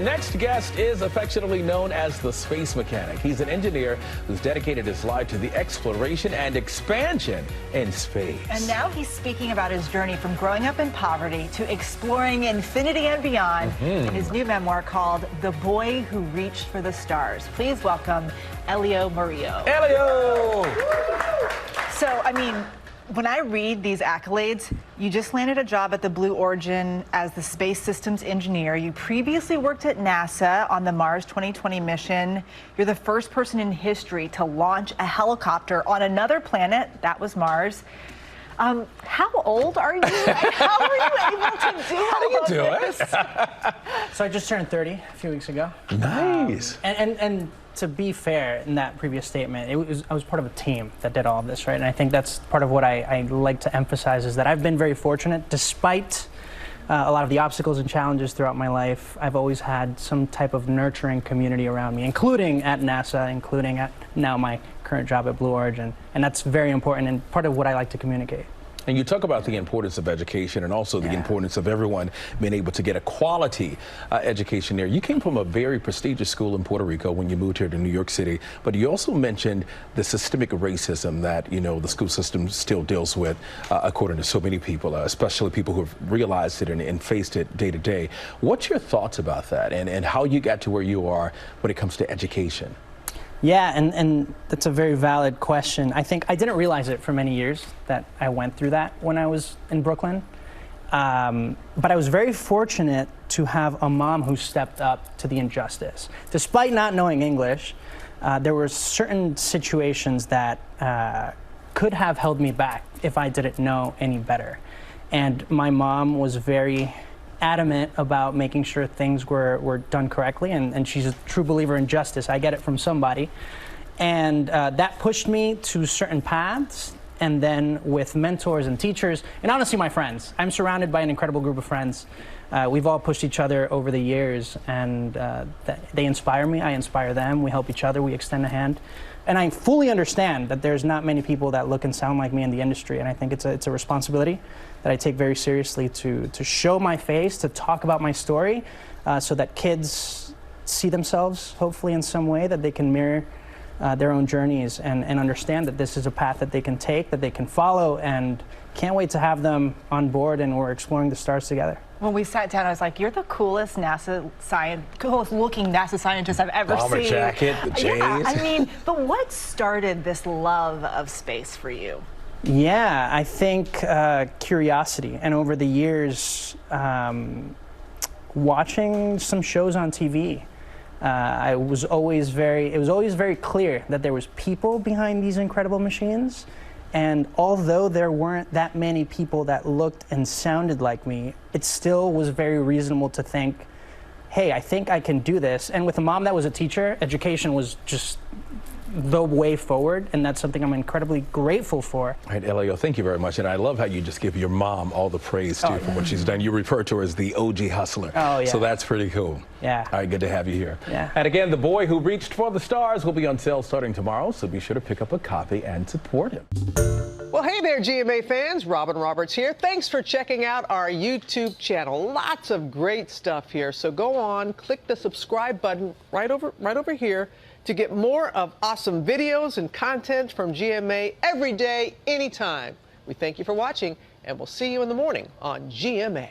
next guest is affectionately known as the Space Mechanic. He's an engineer who's dedicated his life to the exploration and expansion in space. And now he's speaking about his journey from growing up in poverty to exploring infinity and beyond in his new memoir called The Boy Who Reached for the Stars. Please welcome Elio Morillo. Elio! So, I mean, when I read these accolades, you just landed a job at the Blue Origin as the space systems engineer. You previously worked at NASA on the Mars 2020 mission. You're the first person in history to launch a helicopter on another planet, that was Mars. How old are you? And how are you able to do How do you do this? So I just turned 30 a few weeks ago. Nice. And to be fair, in that previous statement, I was part of a team that did all of this, right? And I think that's part of what I like to emphasize is that I've been very fortunate. Despite a lot of the obstacles and challenges throughout my life, I've always had some type of nurturing community around me, including at NASA, including at now my current job at Blue Origin. And that's very important and part of what I like to communicate. And you talk about the importance of education and also the importance of everyone being able to get a quality education there. You came from a very prestigious school in Puerto Rico when you moved here to New York City, but you also mentioned the systemic racism that, you know, the school system still deals with, according to so many people, especially people who have realized it and faced it day to day. What's your thoughts about that and how you got to where you are when it comes to education? Yeah, and that's a very valid question. I think I didn't realize it for many years that I went through that when I was in Brooklyn. But I was very fortunate to have a mom who stepped up to the injustice. Despite not knowing English, there were certain situations that could have held me back if I didn't know any better. And my mom was very adamant about making sure things were done correctly, and she's a true believer in justice. I get it from somebody. And that pushed me to certain paths, and then with mentors and teachers, and honestly my friends. I'm surrounded by an incredible group of friends. We've all pushed each other over the years, and they inspire me, I inspire them, we help each other, we extend a hand. And I fully understand that there's not many people that look and sound like me in the industry, and I think it's a responsibility that I take very seriously to show my face, to talk about my story, so that kids see themselves, hopefully in some way, that they can mirror their own journeys and understand that this is a path that they can take, that they can follow, and can't wait to have them on board and we're exploring the stars together. When we sat down, I was like, you're the coolest coolest looking NASA scientist I've ever seen. Bomber jacket, the J's. Yeah, I mean, but what started this love of space for you? Yeah, I think curiosity, and over the years, watching some shows on TV, it was always very clear that there was people behind these incredible machines. And although there weren't that many people that looked and sounded like me, it still was very reasonable to think, hey, I think I can do this. And with a mom that was a teacher, education was just the way forward, and that's something I'm incredibly grateful for. All right, Elio, thank you very much. And I love how you just give your mom all the praise, too, for what she's done. You refer to her as the OG hustler. Oh, yeah. So that's pretty cool. Yeah. All right, good to have you here. Yeah. And again, The Boy Who Reached for the Stars will be on sale starting tomorrow, so be sure to pick up a copy and support him. Well, hey there, GMA fans. Robin Roberts here. Thanks for checking out our YouTube channel. Lots of great stuff here. So go on, click the subscribe button right over here to get more of awesome videos and content from GMA every day, anytime. We thank you for watching, and we'll see you in the morning on GMA.